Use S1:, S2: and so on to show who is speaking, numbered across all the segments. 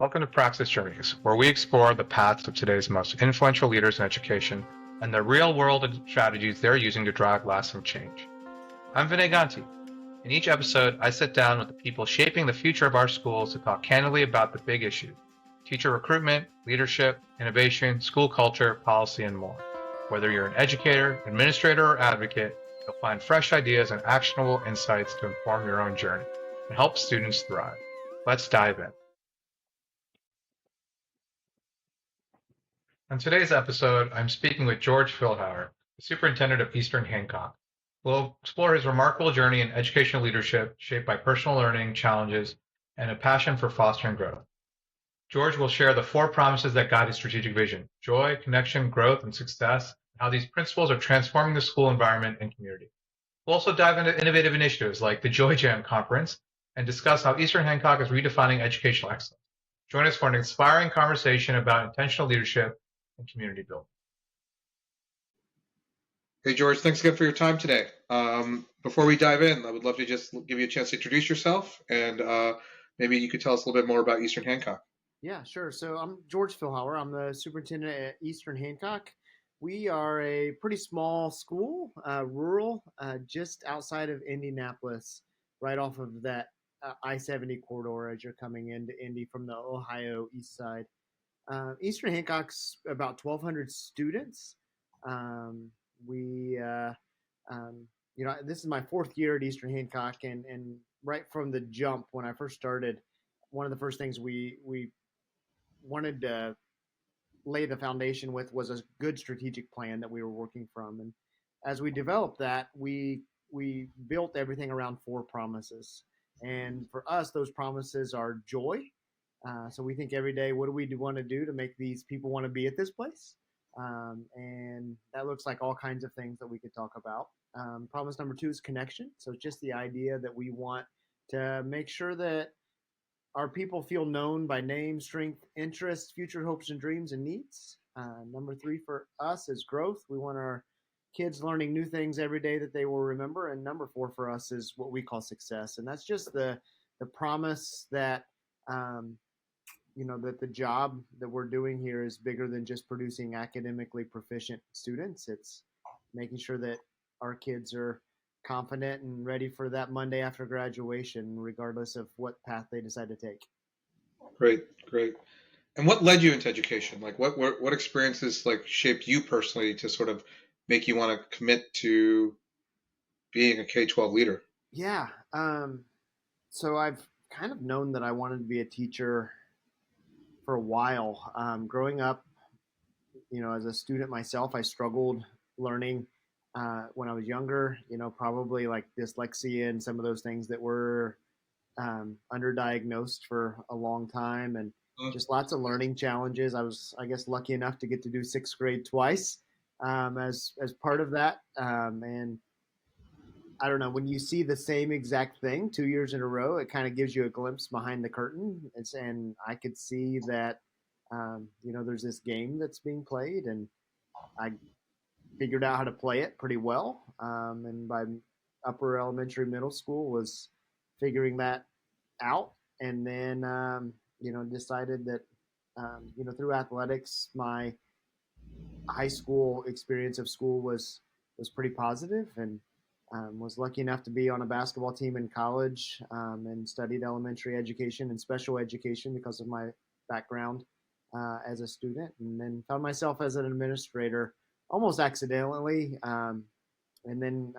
S1: Welcome to Praxis Journeys, where we explore the paths of today's most influential leaders in education and the real-world strategies they're using to drive lasting change. I'm Vinay Ganti. In each episode, I sit down with the people shaping the future of our schools to talk candidly about the big issues: teacher recruitment, leadership, innovation, school culture, policy, and more. Whether you're an educator, administrator, or advocate, you'll find fresh ideas and actionable insights to inform your own journey and help students thrive. Let's dive in. On today's episode, I'm speaking with George Philhauer, the Superintendent of Eastern Hancock. We'll explore his remarkable journey in educational leadership shaped by personal learning, challenges, and a passion for fostering growth. George will share the four promises that guide his strategic vision: joy, connection, growth, and success, and how these principles are transforming the school environment and community. We'll also dive into innovative initiatives like the Joy Jam Conference and discuss how Eastern Hancock is redefining educational excellence. Join us for an inspiring conversation about intentional leadership and community building.
S2: Hey, George, thanks again for your time today. Before we dive in, I would love to just give you a chance to introduce yourself, and maybe you could tell us a little bit more about Eastern Hancock.
S3: Yeah, sure. So I'm George Philhauer. I'm the superintendent at Eastern Hancock. We are a pretty small school, rural, just outside of Indianapolis, right off of that I-70 corridor as you're coming into Indy from the Ohio east side. Eastern Hancock's about 1,200 students. Um, we, this is my fourth year at Eastern Hancock, and right from the jump when I first started, one of the first things we wanted to lay the foundation with was a good strategic plan that we were working from. And as we developed that, we built everything around four promises. And for us, those promises are joy. So we think every day, what do we want to do to make these people want to be at this place? And that looks like all kinds of things that we could talk about. Promise number two is connection. So it's just the idea that we want to make sure that our people feel known by name, strength, interests, future hopes and dreams and needs. Number three for us is growth. We want our kids learning new things every day that they will remember. And number four for us is what we call success. And that's just the promise that, that the job that we're doing here is bigger than just producing academically proficient students. It's making sure that our kids are confident and ready for that Monday after graduation, regardless of what path they decide to take.
S2: Great. And what led you into education? Like, what experiences shaped you personally to sort of make you want to commit to being a K-12 leader?
S3: Yeah. So I've kind of known that I wanted to be a teacher for a while. Growing up, as a student myself, I struggled learning when I was younger, probably like dyslexia and some of those things that were underdiagnosed for a long time, and just lots of learning challenges. I was, I guess, lucky enough to get to do sixth grade twice as part of that. And I don't know, when you see the same exact thing 2 years in a row, it kind of gives you a glimpse behind the curtain. And I could see that, there's this game that's being played, and I figured out how to play it pretty well. And by upper elementary, middle school was figuring that out. And then, decided that, through athletics, my high school experience of school was pretty positive, and was lucky enough to be on a basketball team in college, and studied elementary education and special education because of my background as a student, and then found myself as an administrator almost accidentally. And then,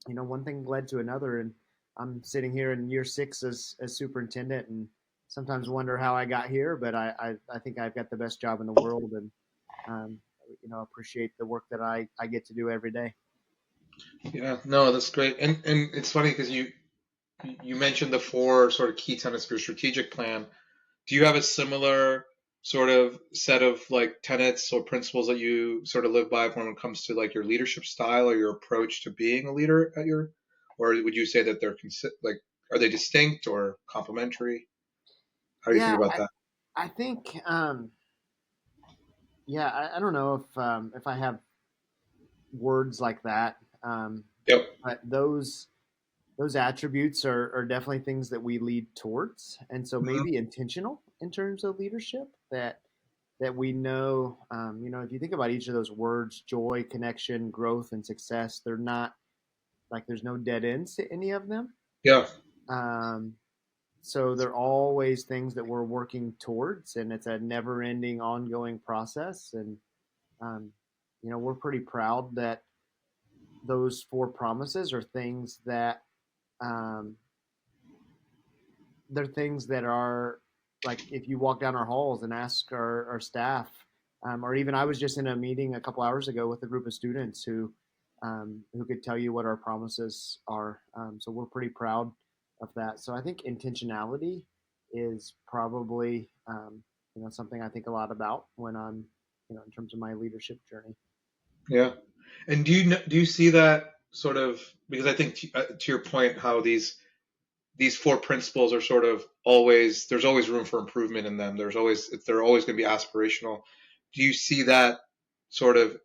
S3: one thing led to another, and I'm sitting here in year 6 as superintendent, and sometimes wonder how I got here, but I think I've got the best job in the world, and appreciate the work that I get to do every day.
S2: Yeah, no, that's great. And it's funny because you mentioned the four sort of key tenets for your strategic plan. Do you have a similar sort of set of tenets or principles that you sort of live by when it comes to your leadership style or your approach to being a leader or would you say that they're are they distinct or complementary? How do you think about that?
S3: I think, I don't know if I have words like that.
S2: Yep.
S3: But those attributes are definitely things that we lead towards, and so maybe intentional. in terms of leadership that we know. If you think about each of those words, joy, connection, growth, and success, they're not like there's no dead ends to any of them.
S2: Yeah.
S3: Um, so they're always things that we're working towards, and it's a never-ending, ongoing process. And um, we're pretty proud that those four promises are things that um, they're things that are like if you walk down our halls and ask our staff, or even I was just in a meeting a couple hours ago with a group of students who could tell you what our promises are. So we're pretty proud of that. So I think intentionality is probably something I think a lot about when I'm in terms of my leadership journey.
S2: Yeah. And do you see that sort of, because I think to your point, how these four principles are sort of always, there's always room for improvement in them. They're always going to be aspirational. Do you see that sort of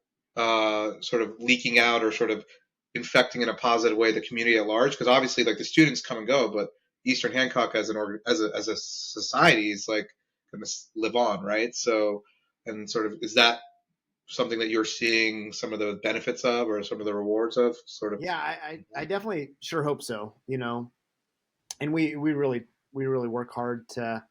S2: sort of leaking out or sort of infecting in a positive way the community at large? Because obviously, like, the students come and go, but Eastern Hancock as a society is like going to live on, right? So, and sort of, is that something that you're seeing some of the benefits of or some of the rewards of, sort of?
S3: Yeah, I definitely sure hope so. And we really work hard to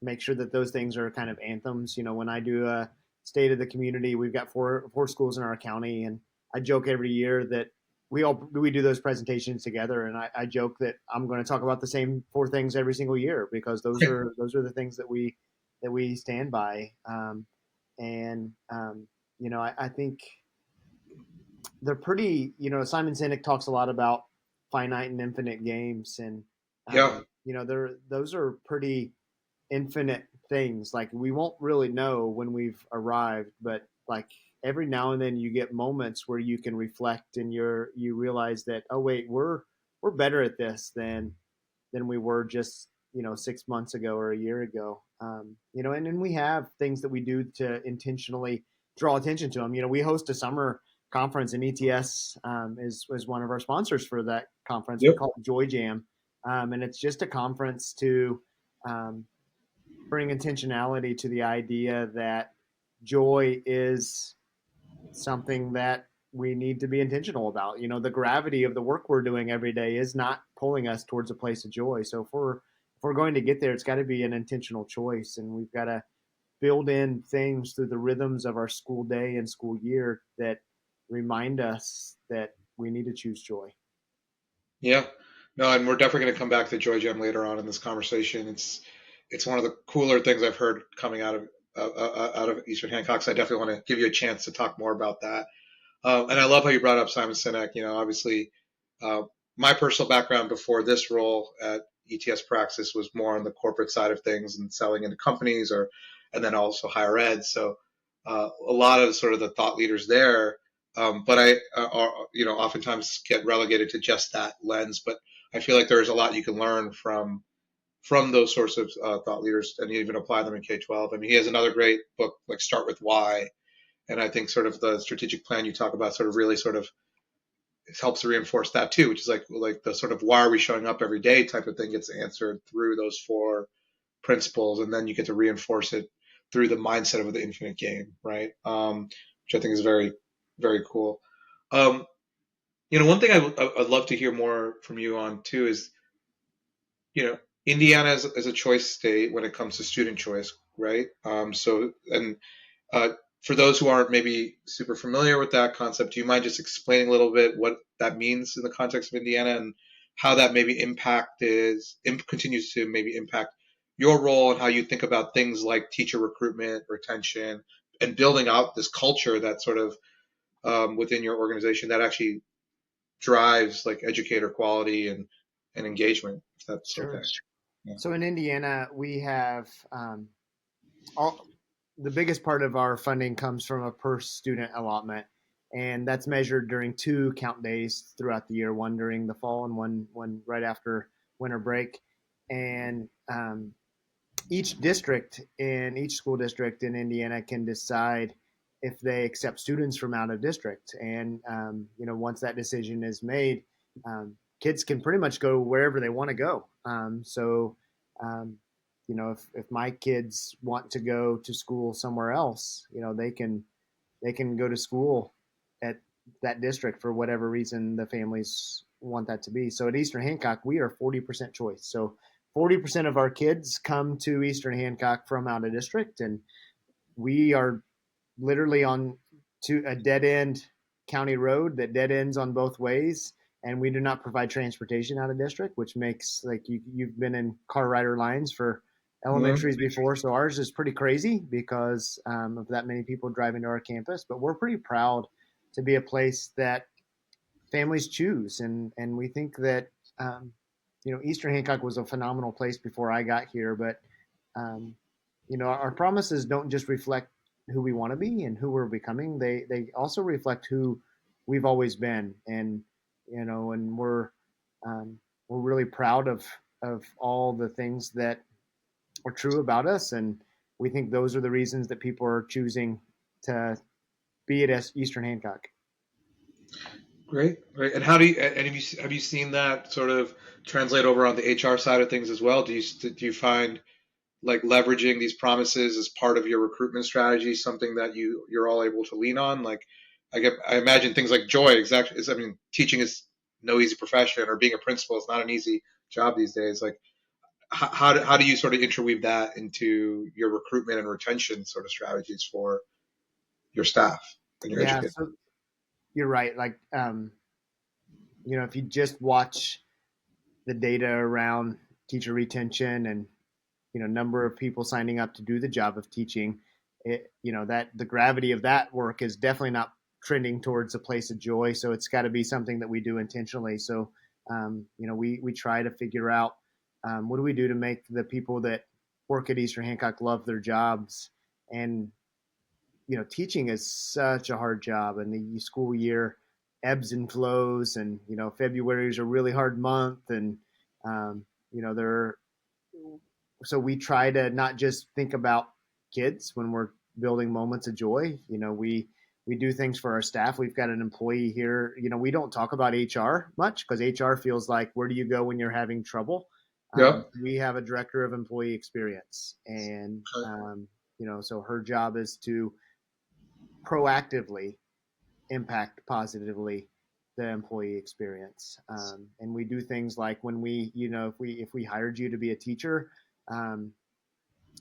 S3: make sure that those things are kind of anthems. When I do a state of the community, we've got four schools in our county, and I joke every year that we do those presentations together, and I joke that I'm going to talk about the same four things every single year because those are the things that we stand by. I think they're pretty. Simon Sinek talks a lot about finite and infinite games, and
S2: Yeah.
S3: those are pretty infinite things. Like we won't really know when we've arrived, but like every now and then you get moments where you can reflect and you realize that, oh wait, we're better at this than we were just 6 months ago or a year ago. And then we have things that we do to intentionally draw attention to them. We host a summer conference, and ETS is one of our sponsors for that conference. We
S2: Yep.
S3: call it Joy Jam, and it's just a conference to um, bring intentionality to the idea that joy is something that we need to be intentional about. The gravity of the work we're doing every day is not pulling us towards a place of joy. So if we're going to get there, it's got to be an intentional choice, and we've got to build in things through the rhythms of our school day and school year that remind us that we need to choose joy.
S2: Yeah. No, and we're definitely going to come back to Joy Gem later on in this conversation. It's one of the cooler things I've heard coming out of Eastern Hancock. So I definitely want to give you a chance to talk more about that. And I love how you brought up Simon Sinek. Obviously, uh, my personal background before this role at ETS Praxis was more on the corporate side of things and selling into companies, and then also higher ed. So a lot of sort of the thought leaders there, but I oftentimes get relegated to just that lens. But I feel like there's a lot you can learn from those sorts of thought leaders, and even apply them in K-12. I mean, he has another great book, like Start with Why, and I think sort of the strategic plan you talk about sort of really sort of helps reinforce that too, which is like the sort of why are we showing up every day type of thing gets answered through those four principles, and then you get to reinforce it through the mindset of the infinite game, right? Which I think is very, very cool. Um, one thing I'd love to hear more from you on too is, you know, Indiana is a choice state when it comes to student choice, right? And uh, for those who aren't maybe super familiar with that concept, do you mind just explaining a little bit what that means in the context of Indiana, and how that maybe continues to maybe impact your role, and how you think about things like teacher recruitment, retention, and building out this culture that sort of within your organization that actually drives like educator quality and engagement, if that's okay.
S3: Sure.
S2: Yeah.
S3: So in Indiana, we have all the biggest part of our funding comes from a per student allotment, and that's measured during two count days throughout the year, one during the fall and one right after winter break. And each school district in Indiana can decide if they accept students from out of district. And once that decision is made, kids can pretty much go wherever they want to go. So um, if my kids want to go to school somewhere else, they can go to school at that district for whatever reason the families want that to be. So at Eastern Hancock, we are 40% choice. So 40% of our kids come to Eastern Hancock from out of district, and we are literally on to a dead end county road that dead ends on both ways. And we do not provide transportation out of district, which makes, like, you've been in car rider lines for
S2: Mhm.
S3: elementaries before. So ours is pretty crazy because of that many people driving to our campus. But we're pretty proud to be a place that families choose. And we think that, Eastern Hancock was a phenomenal place before I got here. But um, our promises don't just reflect who we want to be and who we're becoming. They also reflect who we've always been, and we're really proud of all the things that are true about us, and we think those are the reasons that people are choosing to be at Eastern Hancock.
S2: Great, great. And how do you and have you seen that sort of translate over on the HR side of things as well? Do you find like leveraging these promises as part of your recruitment strategy something that you're all able to lean on? Like, I imagine things like joy. Exactly. I mean, teaching is no easy profession, or being a principal is not an easy job these days. Like, how do you sort of interweave that into your recruitment and retention sort of strategies for your staff and your
S3: Yeah,
S2: educators?
S3: so you're right. Like, if you just watch the data around teacher retention and number of people signing up to do the job of teaching, that the gravity of that work is definitely not trending towards a place of joy. So it's got to be something that we do intentionally. So we try to figure out, what do we do to make the people that work at Eastern Hancock love their jobs. And teaching is such a hard job, and the school year ebbs and flows, and February is a really hard month, and um, there so we try to not just think about kids when we're building moments of joy. We do things for our staff. We've got an employee here. We don't talk about HR much because HR feels like, where do you go when you're having trouble?
S2: Yeah.
S3: We have a director of employee experience, and so her job is to proactively impact positively the employee experience. And we do things like, when if we hired you to be a teacher, um,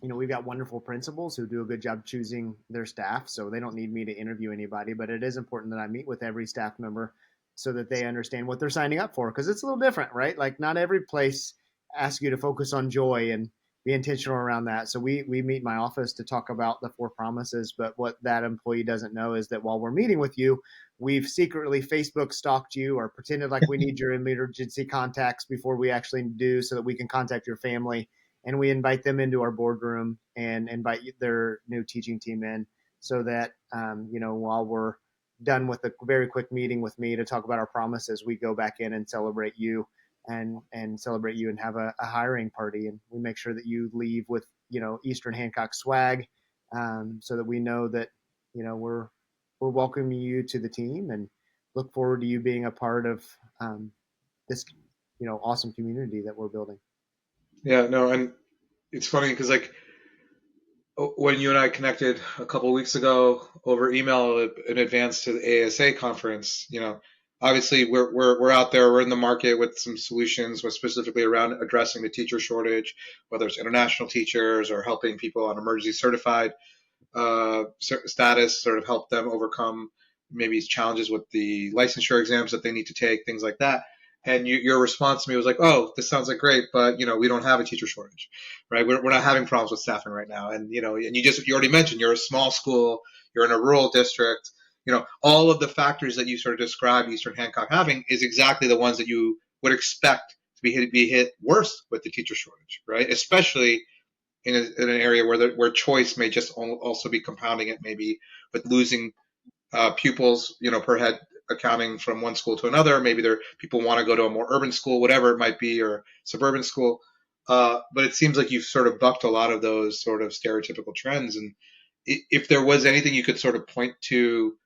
S3: we've got wonderful principals who do a good job choosing their staff, so they don't need me to interview anybody. But it is important that I meet with every staff member so that they understand what they're signing up for, because it's a little different, right? Like, not every place asks you to focus on joy and be intentional around that. So we meet in my office to talk about the four promises. But what that employee doesn't know is that while we're meeting with you, we've secretly Facebook stalked you or pretended like we need your emergency contacts before we actually do, so that we can contact your family. And we invite them into our boardroom and invite their new teaching team in, so that while we're done with a very quick meeting with me to talk about our promises, we go back in and celebrate you, and celebrate you, and have a hiring party, and we make sure that you leave with Eastern Hancock swag, so that we know that we're welcoming you to the team, and look forward to you being a part of this awesome community that we're building.
S2: Yeah. No, and it's funny because like when you and I connected a couple of weeks ago over email in advance to the ASA conference, obviously we're out there, we're in the market with some solutions, with specifically around addressing the teacher shortage, whether it's international teachers or helping people on emergency certified status, sort of help them overcome maybe challenges with the licensure exams that they need to take, things like that. And your response to me was like, "Oh, this sounds like great, but we don't have a teacher shortage, right? We're not having problems with staffing right now." And and you already mentioned you're a small school, you're in a rural district. All of the factors that you sort of described Eastern Hancock having is exactly the ones that you would expect to be hit worse with the teacher shortage, right? Especially in an area where choice may just also be compounding it, maybe with losing pupils, per head accounting from one school to another. Maybe people want to go to a more urban school, whatever it might be, or suburban school. But it seems like you've sort of bucked a lot of those sort of stereotypical trends. And if there was anything you could sort of point to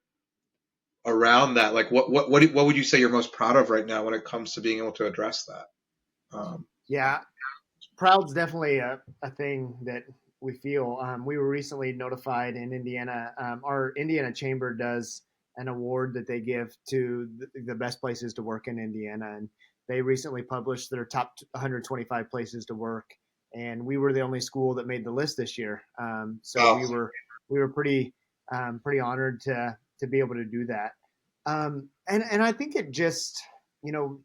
S2: around that, like what would you say you're most proud of right now when it comes to being able to address that?
S3: Yeah, Proud's definitely a thing that we feel. We were recently notified in Indiana. Our Indiana Chamber does an award that they give to the best places to work in Indiana, and they recently published their top 125 places to work, and we were the only school that made the list this year. So
S2: Oh,
S3: we were pretty honored to be able to do that. And I think it just, you know,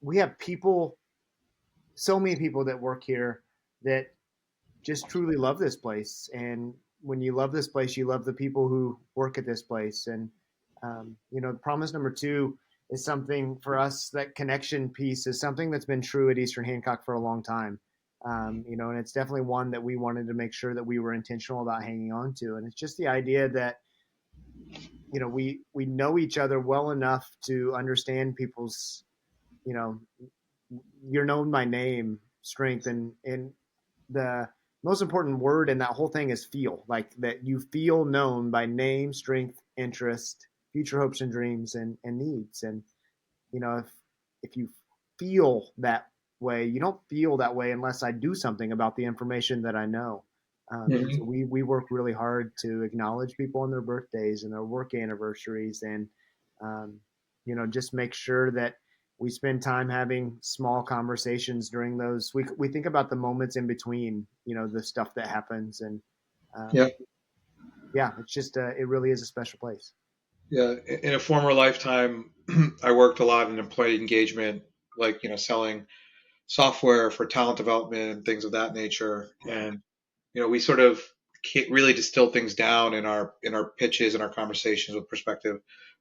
S3: we have people, so many people that work here that just truly love this place. And when you love this place, you love the people who work at this place. And, promise number two is something for us, that connection piece is something that's been true at Eastern Hancock for a long time. And it's definitely one that we wanted to make sure that we were intentional about hanging on to. And it's just the idea that, we know each other well enough to understand people's, you know, you're known by name, strength, and the most important word in that whole thing is feel, like that you feel known by name, strength, interest, future hopes and dreams, and needs. And if you feel that way, you don't feel that way unless I do something about the information that I know. And so
S2: hmm
S3: we work really hard to acknowledge people on their birthdays and their work anniversaries, and just make sure that we spend time having small conversations during those. We think about the moments in between, the stuff that happens, and
S2: yeah,
S3: um, yeah, it's just it really is a special place.
S2: yeah. In a former lifetime, I worked a lot in employee engagement, like selling software for talent development and things of that nature. And we sort of really distill things down in our pitches and our conversations with prospective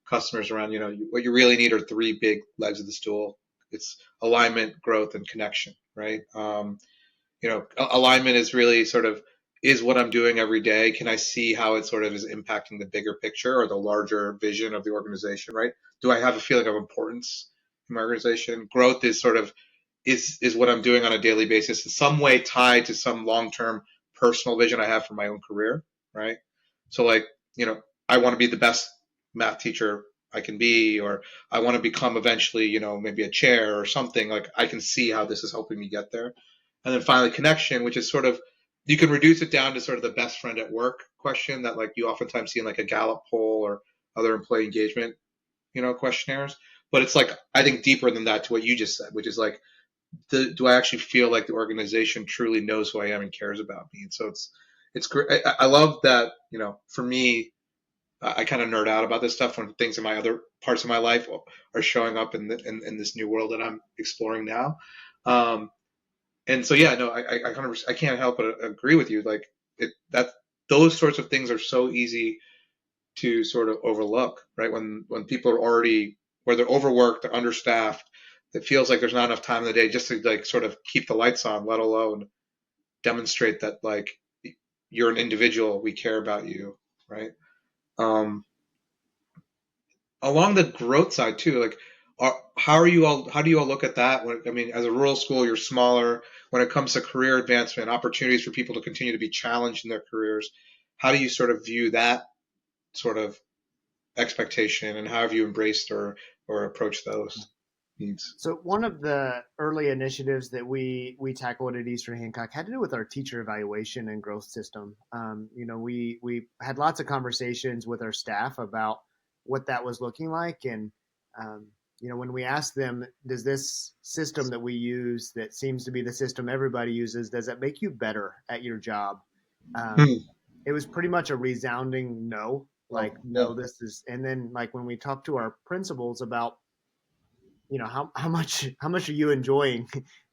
S2: customers around, what you really need are three big legs of the stool. It's alignment, growth, and connection, right? Alignment is really sort of, is what I'm doing every day, can I see how it sort of is impacting the bigger picture or the larger vision of the organization, right? Do I have a feeling of importance in my organization? Growth is sort of, is what I'm doing on a daily basis in some way tied to some long-term personal vision I have for my own career, right? So like, I want to be the best math teacher I can be, or I want to become eventually, maybe a chair or something. Like I can see how this is helping me get there. And then finally connection, which is sort of, you can reduce it down to sort of the best friend at work question that like you oftentimes see in like a Gallup poll or other employee engagement, questionnaires. But it's like, I think deeper than that to what you just said, which is like, do I actually feel like the organization truly knows who I am and cares about me? And so it's great. I love that. For me, I kind of nerd out about this stuff when things in my other parts of my life are showing up in this new world that I'm exploring now. Um, and so yeah, no, I kind of, I can't help but agree with you. Like that those sorts of things are so easy to sort of overlook, right? When people are already, where they're overworked, they're understaffed, it feels like there's not enough time in the day just to like sort of keep the lights on, let alone demonstrate that like you're an individual, we care about you, right? Um, Along the growth side too, like how do you all look at that? I mean, as a rural school, you're smaller. When it comes to career advancement, opportunities for people to continue to be challenged in their careers, how do you sort of view that sort of expectation, and how have you embraced or approached those needs?
S3: So one of the early initiatives that we tackled at Eastern Hancock had to do with our teacher evaluation and growth system. We had lots of conversations with our staff about what that was looking like, and when we asked them, does this system that we use, that seems to be the system everybody uses, does it make you better at your job? Um,
S2: Hmm.
S3: it was pretty much a resounding no. Like,
S2: Oh, yeah,
S3: no, this is. And then like when we talked to our principals about how much are you enjoying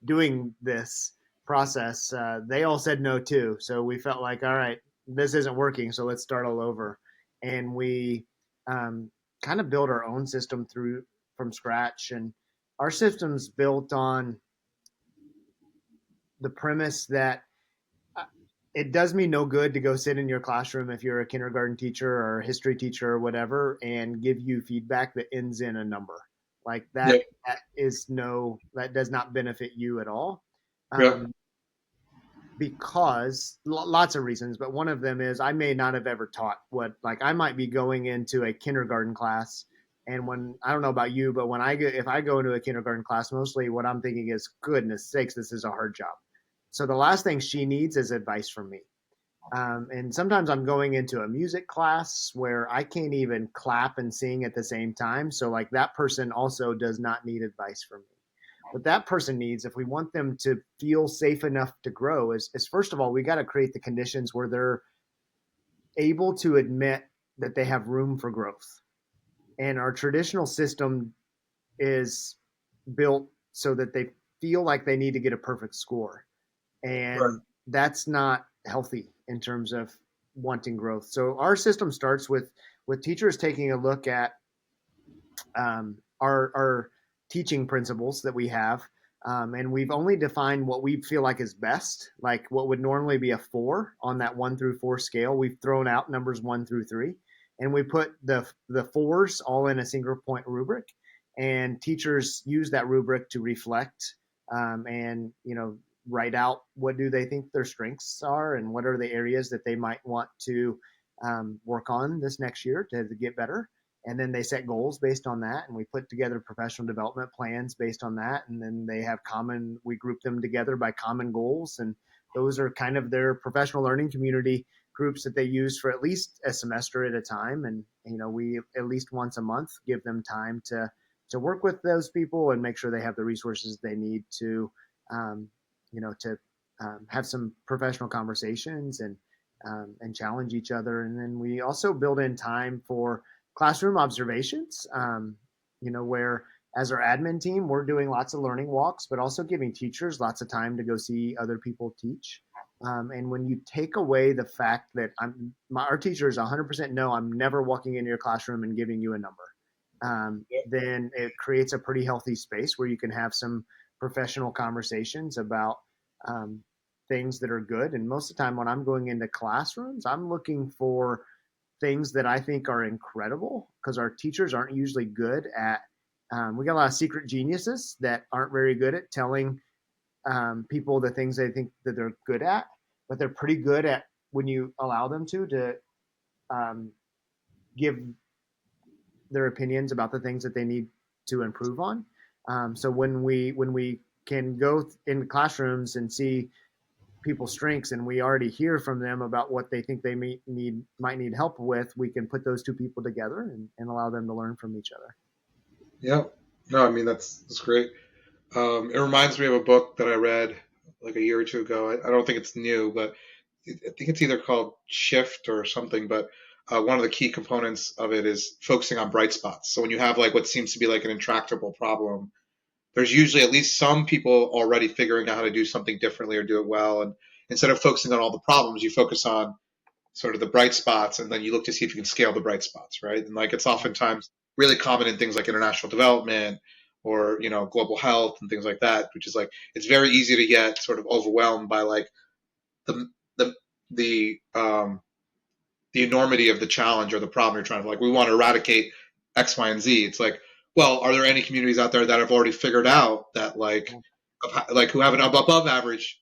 S3: doing this process, they all said no too. So we felt like, all right, this isn't working, so let's start all over. And we um, kind of built our own system through from scratch. And our system's built on the premise that uh, it does me no good to go sit in your classroom if you're a kindergarten teacher or a history teacher or whatever and give you feedback that ends in a number like
S2: yeah,
S3: that. That does not benefit you at all.
S2: yeah,
S3: um, because lots of reasons, but one of them is I may not have ever taught what, like I might be going into a kindergarten class, and when, I don't know about you, but if I go into a kindergarten class, mostly what I'm thinking is, goodness sakes, this is a hard job. So the last thing she needs is advice from me. And sometimes I'm going into a music class where I can't even clap and sing at the same time. So like that person also does not need advice from me. What that person needs, if we want them to feel safe enough to grow, is first of all, we got to create the conditions where they're able to admit that they have room for growth. And our traditional system is built so that they feel like they need to get a perfect score.
S2: Right.
S3: And that's not healthy in terms of wanting growth. So our system starts with teachers taking a look at our teaching principles that we have. And we've only defined what we feel like is best, like what would normally be a 4 on that 1 through 4 scale. We've thrown out numbers 1 through 3, and we put the 4s all in a single point rubric. And teachers use that rubric to reflect and write out what do they think their strengths are and what are the areas that they might want to work on this next year to get better. And then they set goals based on that, and we put together professional development plans based on that. And then they have we group them together by common goals, and those are kind of their professional learning community groups that they use for at least a semester at a time. And we at least once a month give them time to work with those people and make sure they have the resources they need to um, have some professional conversations and challenge each other. And then we also build in time for classroom observations, where as our admin team, we're doing lots of learning walks, but also giving teachers lots of time to go see other people teach. And when you take away the fact that our teachers 100% know I'm never walking into your classroom and giving you a number, then it creates a pretty healthy space where you can have some professional conversations about things that are good. And most of the time when I'm going into classrooms, I'm looking for things that I think are incredible because our teachers aren't usually good at. We got a lot of secret geniuses that aren't very good at telling people the things they think that they're good at, but they're pretty good at when you allow them to give their opinions about the things that they need to improve on. So when we can go in classrooms and see people's strengths and we already hear from them about what they think they might need help with, we can put those two people together and allow them to learn from each other.
S2: Yeah. No, I mean that's great. It reminds me of a book that I read like a year or two ago. I don't think it's new, but I think it's either called Shift or something. But one of the key components of it is focusing on bright spots. So when you have like what seems to be like an intractable problem, there's usually at least some people already figuring out how to do something differently or do it well. And instead of focusing on all the problems, you focus on sort of the bright spots, and then you look to see if you can scale the bright spots, right? And like it's oftentimes really common in things like international development or global health and things like that, which is like it's very easy to get sort of overwhelmed by like the the the the enormity of the challenge or the problem you're trying to like. We want to eradicate X, Y, and Z. It's like, well, are there any communities out there that have already figured out that like who have an above average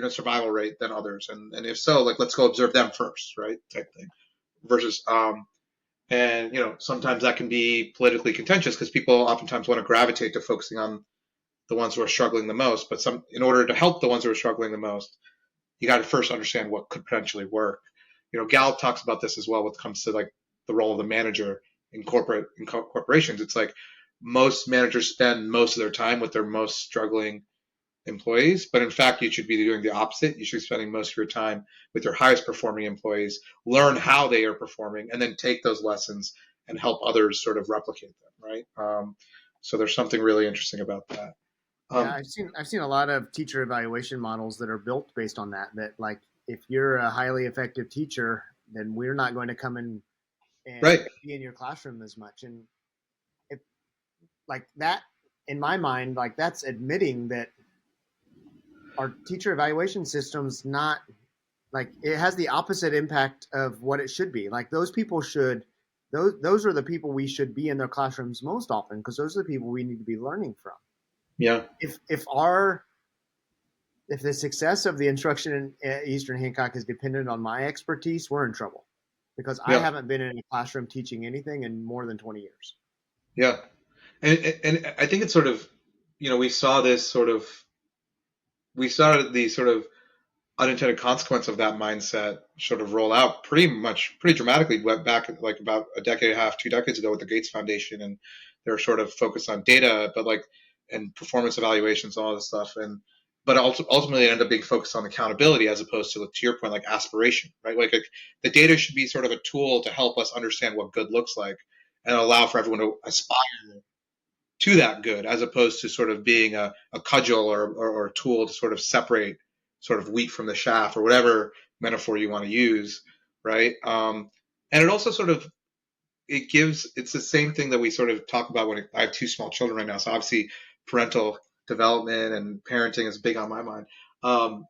S2: survival rate than others, and if so, like let's go observe them first, right? Type thing. Versus and sometimes that can be politically contentious because people oftentimes want to gravitate to focusing on the ones who are struggling the most, but in order to help the ones who are struggling the most, you got to first understand what could potentially work. Gallup talks about this as well when it comes to like the role of the manager in corporations. It's like most managers spend most of their time with their most struggling employees, but in fact, you should be doing the opposite. You should be spending most of your time with your highest performing employees, learn how they are performing, and then take those lessons and help others sort of replicate them, right? So there's something really interesting about that.
S3: Yeah, I've seen a lot of teacher evaluation models that are built based on that. That like if you're a highly effective teacher, then we're not going to come in and
S2: Right.
S3: be in your classroom as much. And if like that, in my mind, like that's admitting that our teacher evaluation system's not like it has the opposite impact of what it should be. Like those are the people we should be in their classrooms most often because those are the people we need to be learning from.
S2: Yeah.
S3: If the success of the instruction in Eastern Hancock is dependent on my expertise, we're in trouble because I
S2: Yeah.
S3: haven't been in a classroom teaching anything in more than 20 years.
S2: Yeah. And I think it's sort of, we saw this sort of we started the sort of unintended consequence of that mindset sort of roll out pretty dramatically. Went back like about a decade and a half, 2 decades ago with the Gates Foundation, and they're sort of focused on data, but like and performance evaluations, all this stuff, and but ultimately it ended up being focused on accountability as opposed to your point, like aspiration, right? Like the data should be sort of a tool to help us understand what good looks like and allow for everyone to aspire to that good, as opposed to sort of being a cudgel or a tool to sort of separate sort of wheat from the chaff or whatever metaphor you want to use, right? And it also sort of it's the same thing that we sort of talk about when I have 2 small children right now. So obviously parental development and parenting is big on my mind.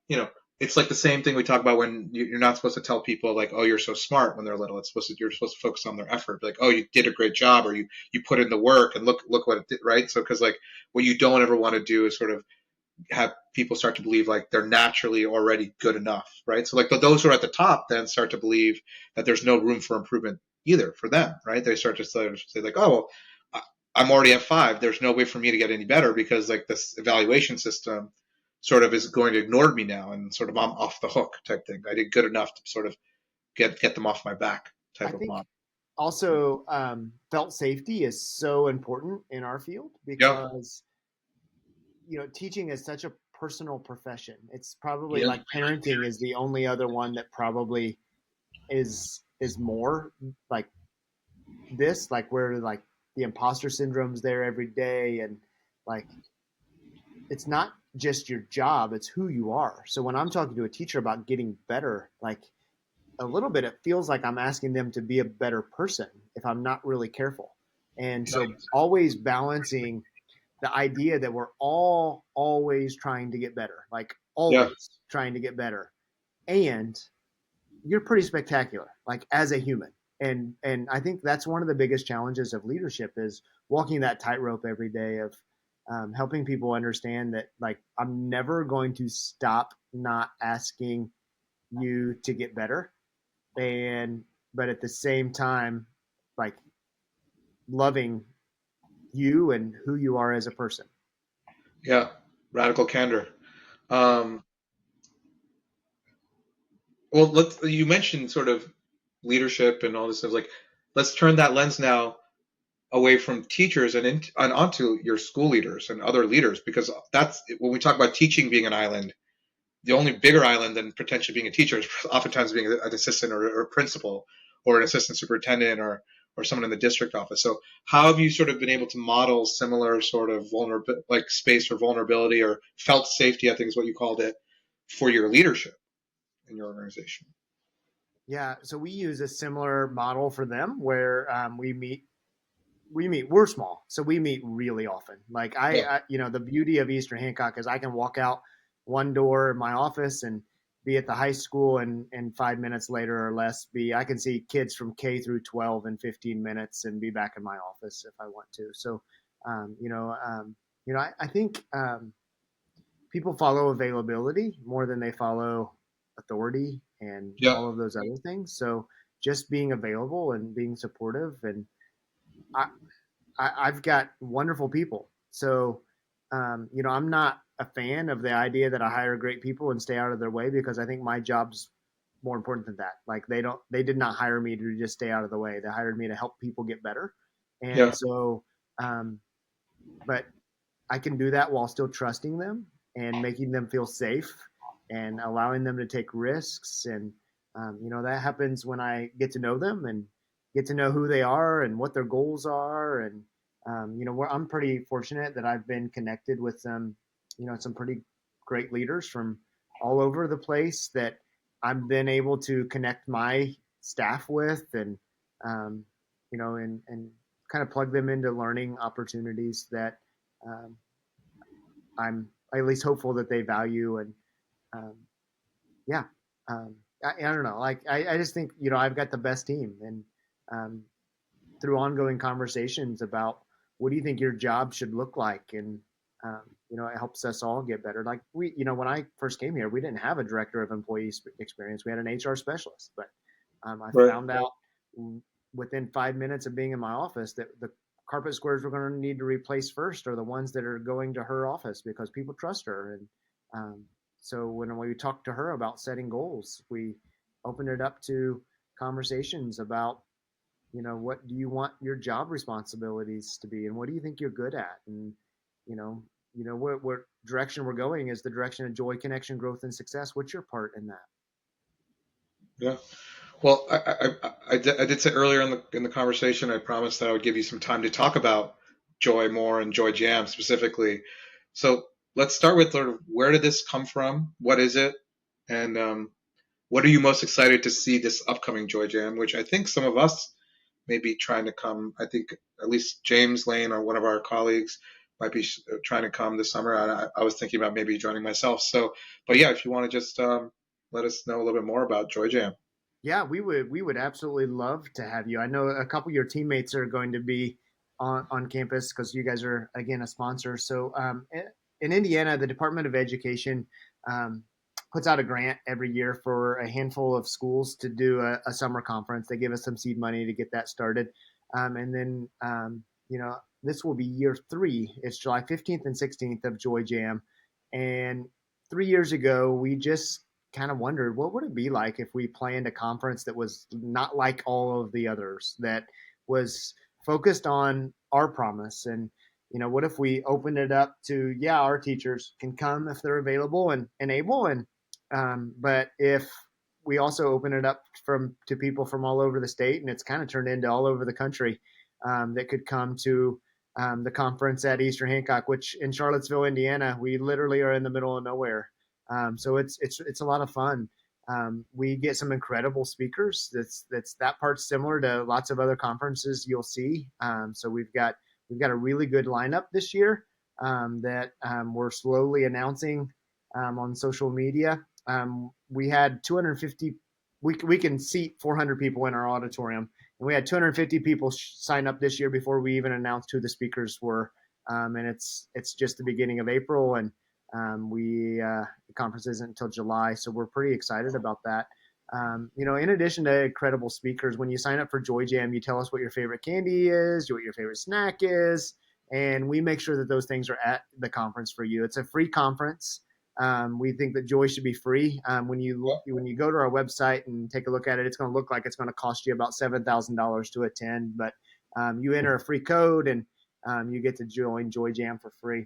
S2: You know, it's like the same thing we talk about when you're not supposed to tell people like, oh, you're so smart when they're little. You're supposed to focus on their effort. Like, oh, you did a great job, or you put in the work and look what it did, right? So because like what you don't ever want to do is sort of have people start to believe like they're naturally already good enough, right? So like those who are at the top then start to believe that there's no room for improvement either for them, right? They start to say like, oh, well, I'm already at 5. There's no way for me to get any better because like this evaluation system sort of is going to ignore me now, and sort of I'm off the hook type thing. I did good enough to sort of get them off my back
S3: I
S2: type of
S3: think
S2: model.
S3: also felt safety is so important in our field
S2: Yeah,
S3: because teaching is such a personal profession. It's probably
S2: yeah,
S3: like parenting is the only other one that probably is more like this, like where like the imposter syndrome's there every day, and like it's not just your job, it's who you are. So when I'm talking to a teacher about getting better, like a little bit it feels like I'm asking them to be a better person if I'm not really careful. And
S2: yeah,
S3: so always balancing the idea that we're all always trying to get better, like
S2: yeah,
S3: always trying to get better. And you're pretty spectacular, like as a human. And I think that's one of the biggest challenges of leadership is walking that tightrope every day of helping people understand that like I'm never going to stop not asking you to get better, and but at the same time, like loving you and who you are as a person.
S2: yeah. Radical candor. Um, well, you mentioned sort of leadership and all this stuff. Like, let's turn that lens now away from teachers and onto your school leaders and other leaders, because that's when we talk about teaching being an island. The only bigger island than potentially being a teacher is oftentimes being an assistant or a principal or an assistant superintendent or someone in the district office. So how have you sort of been able to model similar sort of like space for vulnerability or felt safety, I think is what you called it, for your leadership in your organization?
S3: Yeah, so we use a similar model for them where we're small, so we meet really often. Like
S2: Yeah,
S3: the beauty of Eastern Hancock is I can walk out one door in my office and be at the high school, and 5 minutes later or less I can see kids from K through 12 in 15 minutes and be back in my office if I want to. So I think people follow availability more than they follow authority and
S2: yeah,
S3: all of those other things. So just being available and being supportive, and I, I've got wonderful people. So, I'm not a fan of the idea that I hire great people and stay out of their way, because I think my job's more important than that. Like they did not hire me to just stay out of the way. They hired me to help people get better.
S2: yeah,
S3: And so, but I can do that while still trusting them and making them feel safe and allowing them to take risks. And, that happens when I get to know them and get to know who they are and what their goals are. And, I'm pretty fortunate that I've been connected with some pretty great leaders from all over the place that I've been able to connect my staff with, and, and kind of plug them into learning opportunities that, um, I'm at least hopeful that they value. And um, yeah, I don't know. Like I just think I've got the best team, and um, through ongoing conversations about what do you think your job should look like, and it helps us all get better. Like when I first came here, we didn't have a director of employee experience. We had an HR specialist, but I
S2: right.
S3: found out within 5 minutes of being in my office that the carpet squares we're going to need to replace first are the ones that are going to her office because people trust her. And Um, so when we talked to her about setting goals, we opened it up to conversations about, what do you want your job responsibilities to be, and what do you think you're good at, and you know, what direction we're going is the direction of joy, connection, growth, and success. What's your part in that?
S2: Yeah. Well, I did say earlier in the conversation, I promised that I would give you some time to talk about Joy more and Joy Jam specifically. So let's start with sort of where did this come from? What is it? And what are you most excited to see this upcoming Joy Jam, which I think some of us may be trying to come. I think at least James Lane or one of our colleagues might be trying to come this summer. I was thinking about maybe joining myself. So, but yeah, if you want to just let us know a little bit more about Joy Jam.
S3: Yeah, we would absolutely love to have you. I know a couple of your teammates are going to be on campus because you guys are again a sponsor. So in Indiana, the Department of Education um, puts out a grant every year for a handful of schools to do a summer conference. They give us some seed money to get that started, and then this will be year 3. It's July 15th and 16th of Joy Jam, and 3 years ago we just kind of wondered what would it be like if we planned a conference that was not like all of the others, that was focused on our promise. And what if we opened it up to, yeah, our teachers can come if they're available and able, and but if we also open it up to people from all over the state, and it's kind of turned into all over the country, that could come to the conference at Eastern Hancock, which in Charlottesville, Indiana, we literally are in the middle of nowhere. So it's a lot of fun. We get some incredible speakers. That part's similar to lots of other conferences you'll see. So we've got a really good lineup this year that we're slowly announcing on social media. We had 250. We can seat 400 people in our auditorium, and we had 250 people sign up this year before we even announced who the speakers were. And it's just the beginning of April, and the conference isn't until July, so we're pretty excited about that. In addition to incredible speakers, when you sign up for Joy Jam, you tell us what your favorite candy is, what your favorite snack is, and we make sure that those things are at the conference for you. It's a free conference. We think that joy should be free. When you go to our website and take a look at it, it's going to look like it's going to cost you about $7,000 to attend, but you enter a free code, and you get to join Joy Jam for free.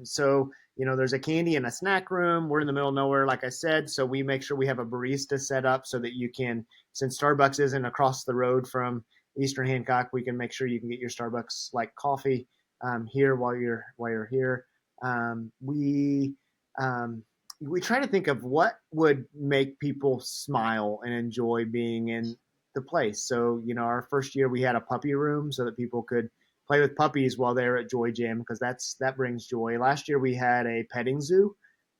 S3: So there's a candy and a snack room. We're in the middle of nowhere, like I said, so we make sure we have a barista set up so that you can, since Starbucks isn't across the road from Eastern Hancock, we can make sure you can get your Starbucks like coffee here while you're here. We try to think of what would make people smile and enjoy being in the place. So our first year we had a puppy room so that people could play with puppies while they're at Joy Jam, because that brings joy. Last year we had a petting zoo.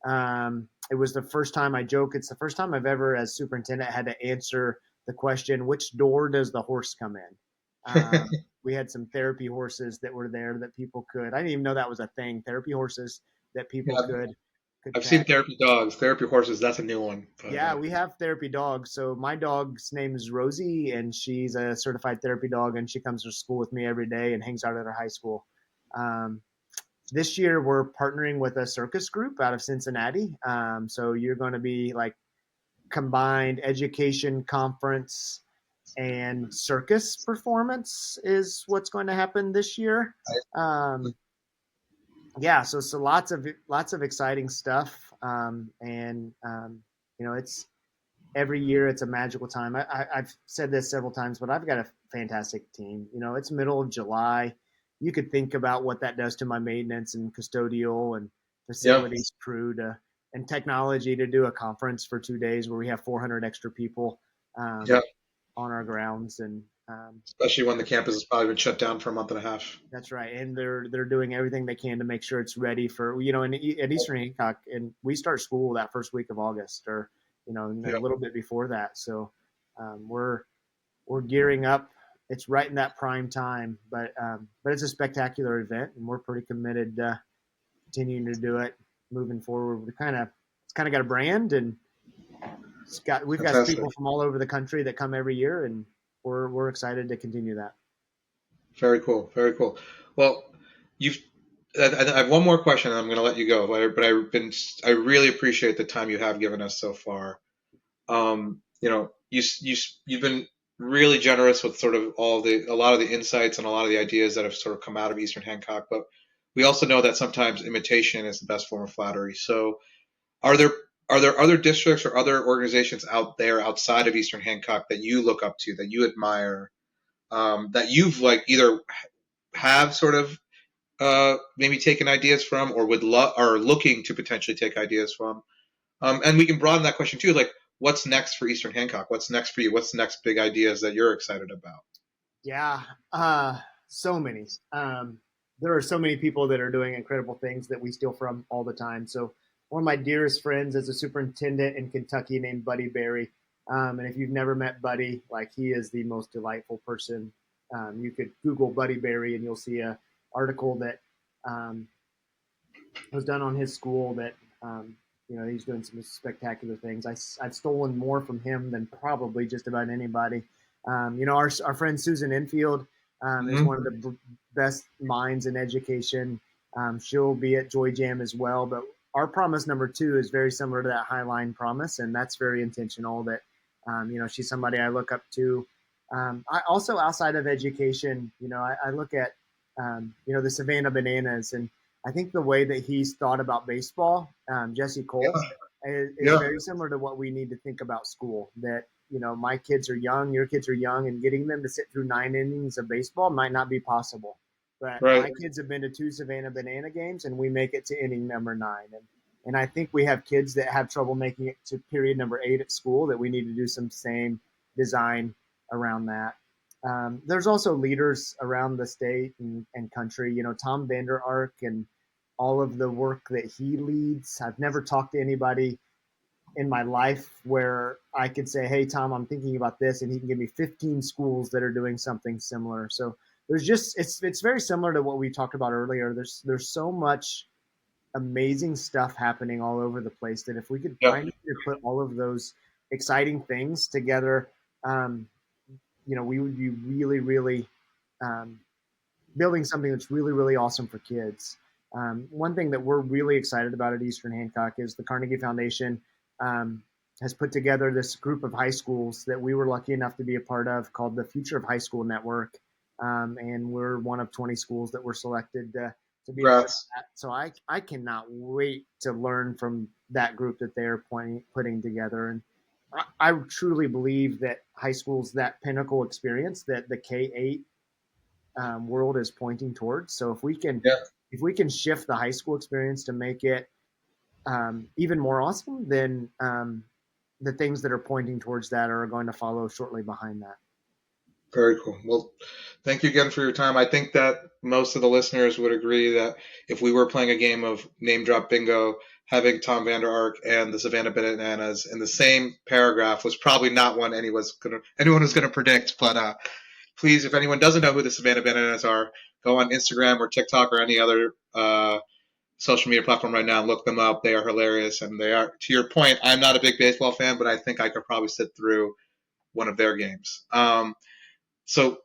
S3: It was the first time, I joke, it's the first time I've ever, as superintendent, had to answer the question, which door does the horse come in? We had some therapy horses that were there that people could. I didn't even know that was a thing. Therapy horses that people
S2: Yeah,
S3: could
S2: I've seen
S3: pet.
S2: therapy dogs, therapy horses. That's a new one. But
S3: Yeah, we have therapy dogs. So my dog's name is Rosie, and she's a certified therapy dog, and she comes to school with me every day and hangs out at our high school. Um, this year, we're partnering with a circus group out of Cincinnati. So you're going to be like combined education conference and circus performance is what's going to happen this year. Um, yeah, so lots of exciting stuff, and it's every year it's a magical time. I've said this several times, but I've got a fantastic team. It's middle of July. You could think about what that does to my maintenance and custodial and
S2: yeah,
S3: facilities crew and technology to do a conference for 2 days where we have 400 extra people
S2: yeah.
S3: on our grounds. And
S2: Especially when the campus has probably been shut down for a month and a half.
S3: that's right. And they're doing everything they can to make sure it's ready for, at Eastern Hancock, and we start school that first week of August, or a
S2: Yeah,
S3: little bit before that. So we're gearing up. It's right in that prime time, but it's a spectacular event, and we're pretty committed to continuing to do it moving forward. It's kind of got a brand, and we've got
S2: fantastic.
S3: people from all over the country that come every year, and we're excited to continue that.
S2: Very cool. Very cool. Well, you've I have one more question, and I'm going to let you go. I really appreciate the time you have given us so far. You've been really generous with sort of a lot of the insights and a lot of the ideas that have sort of come out of Eastern Hancock. But we also know that sometimes imitation is the best form of flattery. So, are there are there other districts or other organizations out there outside of Eastern Hancock that you look up to, that you admire, that you've like either have sort of maybe taken ideas from, or would love are looking to potentially take ideas from? And we can broaden that question too, like what's next for Eastern Hancock? What's next for you? What's the next big ideas that you're excited about?
S3: Yeah, so many. There are so many people that are doing incredible things that we steal from all the time. So one of my dearest friends is a superintendent in Kentucky named Buddy Berry. And if you've never met Buddy, like he is the most delightful person. You could Google Buddy Berry and you'll see a article that um, was done on his school that he's doing some spectacular things. I've stolen more from him than probably just about anybody. Our friend Susan Enfield is one of
S2: Mm-hmm.
S3: the best minds in education. She'll be at Joy Jam as well. But our promise number 2 is very similar to that Highline promise, and that's very intentional. That she's somebody I look up to. I also, outside of education, I look at the Savannah Bananas, and I think the way that he's thought about baseball, Jesse Cole,
S2: Yeah,
S3: is
S2: yeah,
S3: very similar to what we need to think about school. That my kids are young, your kids are young, and getting them to sit through 9 innings of baseball might not be possible. But
S2: right.
S3: my kids have been to 2 Savannah Banana games, and we make it to inning number 9. And I think we have kids that have trouble making it to period number 8 at school. That we need to do some same design around that. There's also leaders around the state and country. Tom Vander Ark and all of the work that he leads. I've never talked to anybody in my life where I could say, "Hey, Tom, I'm thinking about this," and he can give me 15 schools that are doing something similar. So there's just it's very similar to what we talked about earlier. There's so much amazing stuff happening all over the place that if we could
S2: Yeah,
S3: find a way to put all of those exciting things together, um, we would be really, really um, building something that's really, really awesome for kids. One thing that we're really excited about at Eastern Hancock is the Carnegie Foundation um, has put together this group of high schools that we were lucky enough to be a part of called the Future of High School Network. And we're one of 20 schools that were selected to be a part of
S2: congrats.
S3: that. So I cannot wait to learn from that group that they're putting together. And I truly believe that high school's that pinnacle experience that the K-8 world is pointing towards. So
S2: Yeah,
S3: if we can shift the high school experience to make it even more awesome, then the things that are pointing towards that are going to follow shortly behind that.
S2: very cool. Well, thank you again for your time. I think that most of the listeners would agree that if we were playing a game of name drop bingo, having Tom Vander Ark and the Savannah Bananas in the same paragraph was probably not one anyone was gonna predict. But please, if anyone doesn't know who the Savannah Bananas are, go on Instagram or TikTok or any other social media platform right now and look them up. They are hilarious, and they are. To your point, I'm not a big baseball fan, but I think I could probably sit through one of their games. So,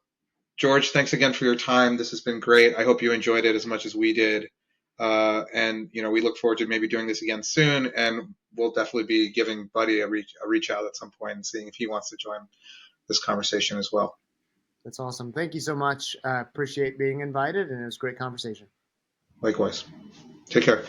S2: George, thanks again for your time. This has been great. I hope you enjoyed it as much as we did. And we look forward to maybe doing this again soon. And we'll definitely be giving Buddy a reach out at some point and seeing if he wants to join this conversation as well.
S3: That's awesome. Thank you so much. Appreciate being invited, and it was a great conversation.
S2: Likewise. Take care.